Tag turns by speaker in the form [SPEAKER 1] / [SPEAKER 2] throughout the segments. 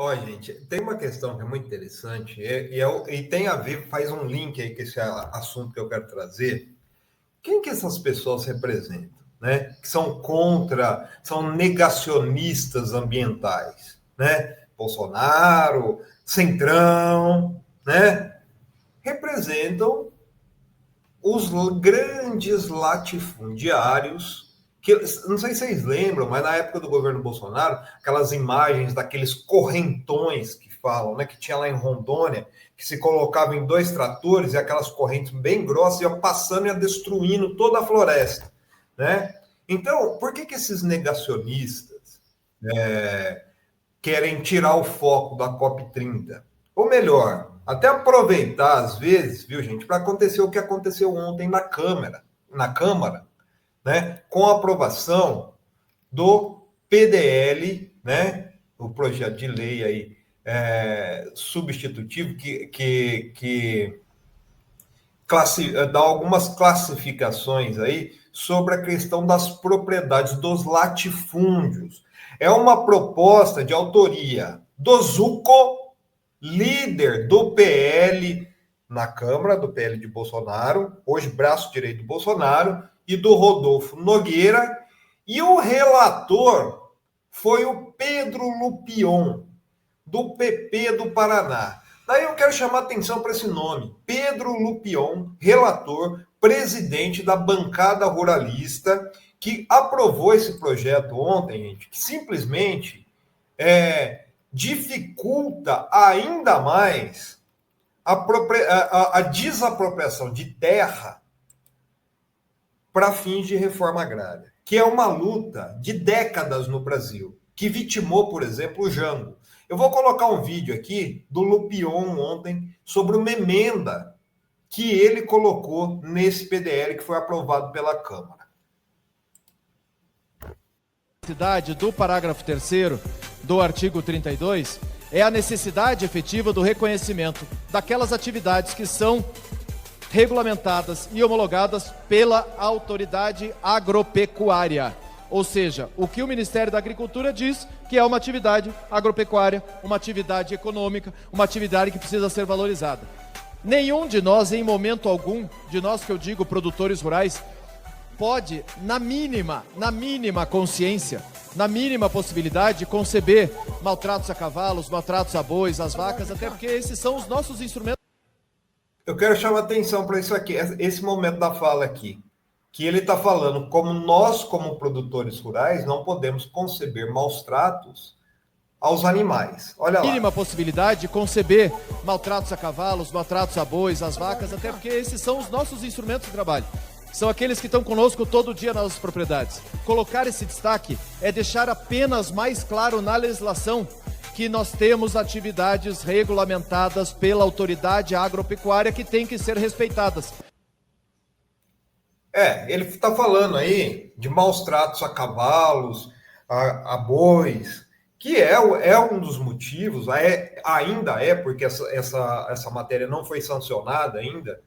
[SPEAKER 1] Ó, gente, tem uma questão que é muito interessante e tem a ver, faz um link aí com esse assunto que eu quero trazer. Quem que essas pessoas representam, né? Que são contra, são negacionistas ambientais, né? Bolsonaro, Centrão, né? Representam os grandes latifundiários, que não sei se vocês lembram, mas na época do governo Bolsonaro, aquelas imagens daqueles correntões que falam, né, que tinha lá em Rondônia, que se colocava em dois tratores e aquelas correntes bem grossas iam passando e ia destruindo toda a floresta, né? Então, por que esses negacionistas querem tirar o foco da COP30? Ou melhor, até aproveitar, às vezes, viu, gente, para acontecer o que aconteceu ontem na Câmara, né, com a aprovação do PDL, né, o projeto de lei aí substitutivo que dá algumas classificações aí sobre a questão das propriedades dos latifúndios. É uma proposta de autoria do Zucco, líder do PL na Câmara, do PL de Bolsonaro, hoje braço direito do Bolsonaro, e do Rodolfo Nogueira, e o relator foi o Pedro Lupion, do PP do Paraná. Daí eu quero chamar atenção para esse nome, Pedro Lupion, relator, presidente da bancada ruralista, que aprovou esse projeto ontem, gente, que simplesmente dificulta ainda mais a desapropriação de terra para fins de reforma agrária, que é uma luta de décadas no Brasil, que vitimou, por exemplo, o Jango. Eu vou colocar um vídeo aqui do Lupion ontem sobre uma emenda que ele colocou nesse PDL que foi aprovado pela Câmara.
[SPEAKER 2] Do parágrafo 3º do artigo 32 é a necessidade efetiva do reconhecimento daquelas atividades que são regulamentadas e homologadas pela autoridade agropecuária. Ou seja, o que o Ministério da Agricultura diz que é uma atividade agropecuária, uma atividade econômica, uma atividade que precisa ser valorizada. Nenhum de nós, em momento algum, de nós que eu digo produtores rurais, pode, na mínima consciência, na mínima possibilidade, conceber maltratos a cavalos, maltratos a bois, às vacas, até porque esses são os nossos instrumentos.
[SPEAKER 1] Eu quero chamar atenção para isso aqui, esse momento da fala aqui, que ele está falando como nós, como produtores rurais, não podemos conceber maus tratos aos animais. Olha lá.
[SPEAKER 2] Mínima possibilidade de conceber maltratos a cavalos, maltratos a bois, às vacas, até porque esses são os nossos instrumentos de trabalho. São aqueles que estão conosco todo dia nas nossas propriedades. Colocar esse destaque é deixar apenas mais claro na legislação que nós temos atividades regulamentadas pela autoridade agropecuária que tem que ser respeitadas.
[SPEAKER 1] Ele está falando aí de maus tratos a cavalos, a bois, que é um dos motivos, ainda porque essa matéria não foi sancionada ainda,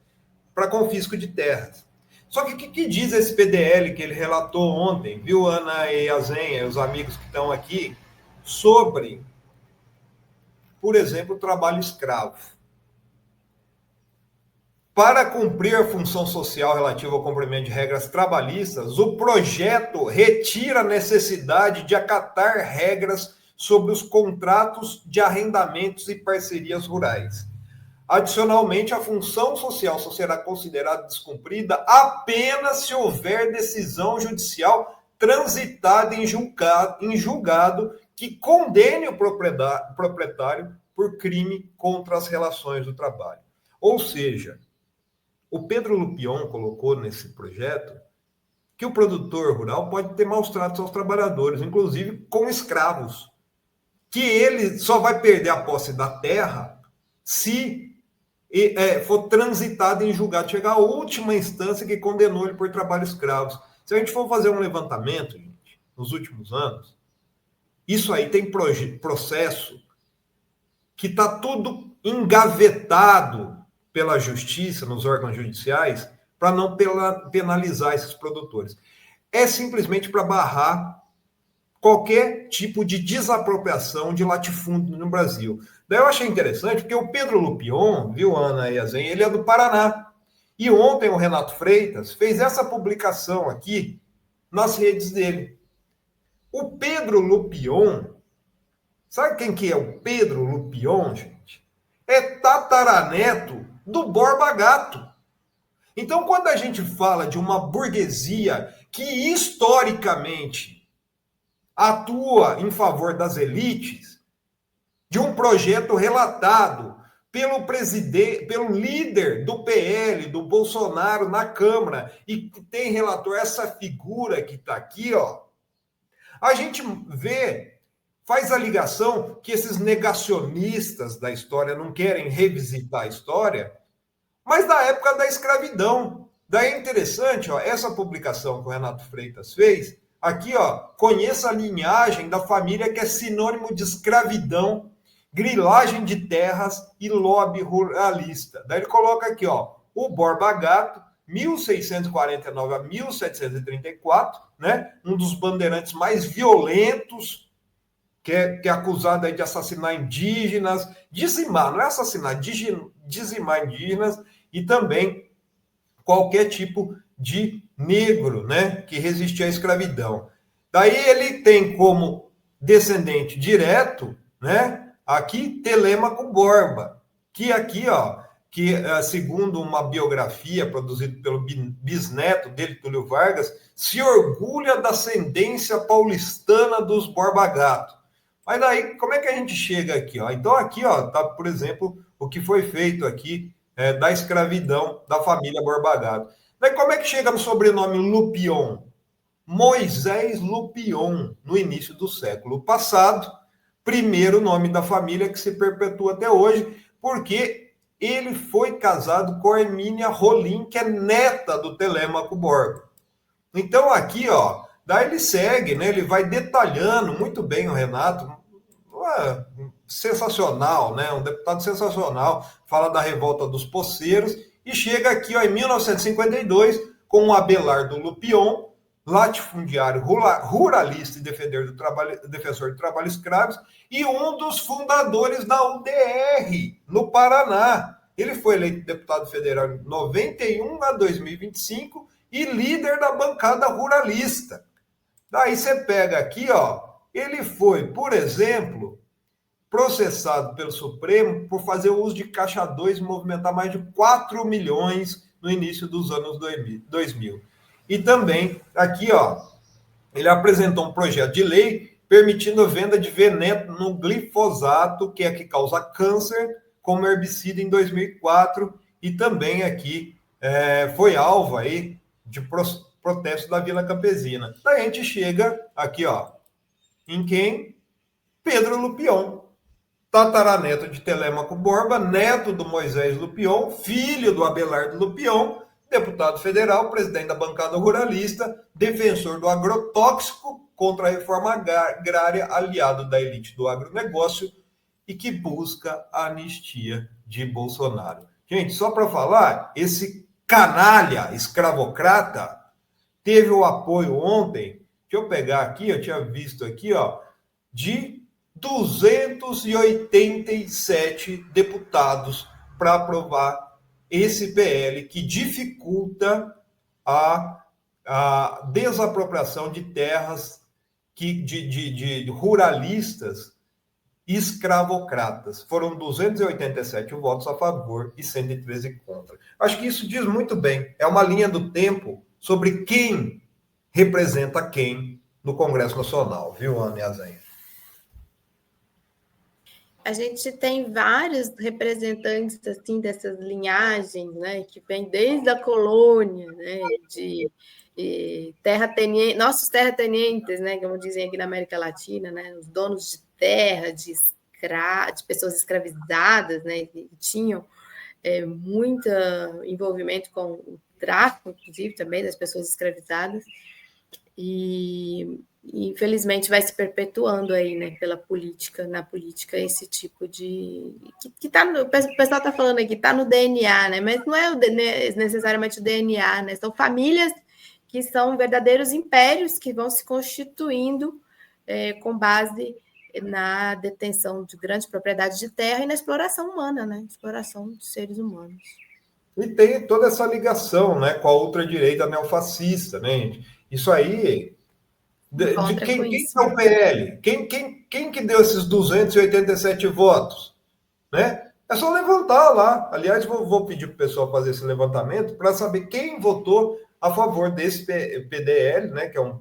[SPEAKER 1] para confisco de terras. Só que o que diz esse PDL que ele relatou ontem, viu, Ana e Azenha, os amigos que estão aqui, sobre, por exemplo, o trabalho escravo? Para cumprir a função social relativa ao cumprimento de regras trabalhistas, o projeto retira a necessidade de acatar regras sobre os contratos de arrendamentos e parcerias rurais. Adicionalmente, a função social só será considerada descumprida apenas se houver decisão judicial transitada em julgado que condene o proprietário por crime contra as relações do trabalho. Ou seja, o Pedro Lupion colocou nesse projeto que o produtor rural pode ter maus tratos aos trabalhadores, inclusive com escravos, que ele só vai perder a posse da terra se for transitado em julgado, chegar à última instância que condenou ele por trabalho escravo. Se a gente for fazer um levantamento, gente, nos últimos anos, isso aí tem processo que está tudo engavetado pela justiça, nos órgãos judiciais, para não penalizar esses produtores. É simplesmente para barrar qualquer tipo de desapropriação de latifúndio no Brasil. Daí eu achei interessante, porque o Pedro Lupion, viu, Ana e Azen, ele é do Paraná. E ontem o Renato Freitas fez essa publicação aqui nas redes dele. O Pedro Lupion, sabe quem que é o Pedro Lupion, gente? É tataraneto do Borba Gato. Então, quando a gente fala de uma burguesia que historicamente atua em favor das elites, de um projeto relatado pelo presidente, pelo líder do PL, do Bolsonaro na Câmara, e que tem relator essa figura que está aqui, ó, a gente vê, faz a ligação que esses negacionistas da história não querem revisitar a história, mas da época da escravidão. Daí é interessante, ó, essa publicação que o Renato Freitas fez, aqui, ó, conheça a linhagem da família que é sinônimo de escravidão, grilagem de terras e lobby ruralista. Daí ele coloca aqui, ó, o Borba Gato, 1649 a 1734, né? Um dos bandeirantes mais violentos, que é acusado aí de assassinar indígenas, dizimar, não é assassinar, dizimar indígenas, e também qualquer tipo de negro, né, que resistia à escravidão. Daí ele tem como descendente direto, né, aqui Telêmaco Borba, que aqui, ó, que segundo uma biografia produzida pelo bisneto dele, Túlio Vargas, se orgulha da ascendência paulistana dos Borba Gato. Mas daí, como é que a gente chega aqui? Ó? Então, aqui, ó, tá, por exemplo, o que foi feito aqui da escravidão da família Borba Gato. Daí, como é que chega no sobrenome Lupion? Moisés Lupion, no início do século passado, primeiro nome da família que se perpetua até hoje, porque ele foi casado com Hermínia Rolim, que é neta do Telêmaco Borba. Então, aqui, ó, daí ele segue, né? Ele vai detalhando muito bem o Renato, sensacional, né? Um deputado sensacional, fala da revolta dos poceiros e chega aqui, ó, em 1952 com o Abelardo Lupion, latifundiário ruralista e defensor do trabalho escravo, e um dos fundadores da UDR no Paraná. Ele foi eleito deputado federal em 91 a 2025 e líder da bancada ruralista. Daí você pega aqui, ó, ele foi, por exemplo, processado pelo Supremo por fazer o uso de caixa 2 e movimentar mais de 4 milhões no início dos anos 2000. E também, aqui, ó, ele apresentou um projeto de lei permitindo a venda de veneno no glifosato, que é que causa câncer, como herbicida em 2004, e também aqui foi alvo aí de protesto da Vila Campesina. Daí a gente chega aqui, ó, em quem? Pedro Lupion, tataraneto de Telêmaco Borba, neto do Moisés Lupion, filho do Abelardo Lupion, deputado federal, presidente da bancada ruralista, defensor do agrotóxico contra a reforma agrária, aliado da elite do agronegócio e que busca a anistia de Bolsonaro. Gente, só para falar, esse canalha escravocrata teve o apoio ontem, deixa eu pegar aqui, eu tinha visto aqui, ó, de 287 deputados para aprovar esse PL que dificulta a desapropriação de terras de ruralistas escravocratas. Foram 287 votos a favor e 113 contra. Acho que isso diz muito bem. É uma linha do tempo sobre quem representa quem no Congresso Nacional, viu, Ana e Azenha?
[SPEAKER 3] A gente tem vários representantes assim dessas linhagens, né, que vêm desde a colônia, né, de terratenientes, nossos terratenientes, né, como dizem aqui na América Latina, né, os donos de terra, de pessoas escravizadas, né, que tinham muito envolvimento com o tráfico, inclusive também das pessoas escravizadas, e infelizmente vai se perpetuando aí, né, na política esse tipo de que tá no, o pessoal está falando aqui, está no DNA, né, mas não é necessariamente o DNA, né, são famílias que são verdadeiros impérios que vão se constituindo com base na detenção de grandes propriedades de terra e na exploração humana, né? Exploração de seres humanos.
[SPEAKER 1] E tem toda essa ligação, né, com a ultradireita neofascista, né? Isso aí, quem é o PL? Quem que deu esses 287 votos? Né? É só levantar lá. Aliás, vou pedir para o pessoal fazer esse levantamento para saber quem votou a favor desse PDL, né, que é um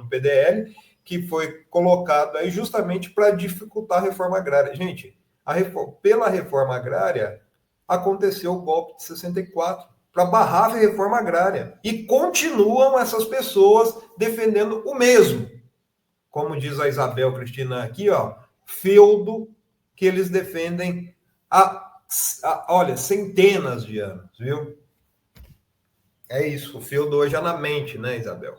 [SPEAKER 1] PDL que foi colocado aí justamente para dificultar a reforma agrária. Gente, pela reforma agrária, aconteceu o golpe de 64, para barrar a reforma agrária. E continuam essas pessoas defendendo o mesmo. Como diz a Isabel Cristina aqui, ó, feudo que eles defendem olha, centenas de anos, viu? É isso, o feudo hoje é na mente, né, Isabel?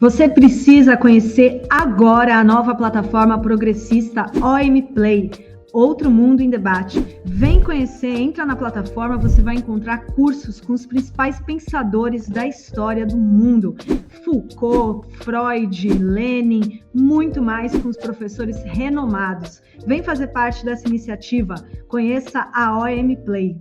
[SPEAKER 4] Você precisa conhecer agora a nova plataforma progressista OM Play, Outro Mundo em Debate. Vem conhecer, entra na plataforma, você vai encontrar cursos com os principais pensadores da história do mundo. Foucault, Freud, Lenin, muito mais com os professores renomados. Vem fazer parte dessa iniciativa, conheça a OM Play.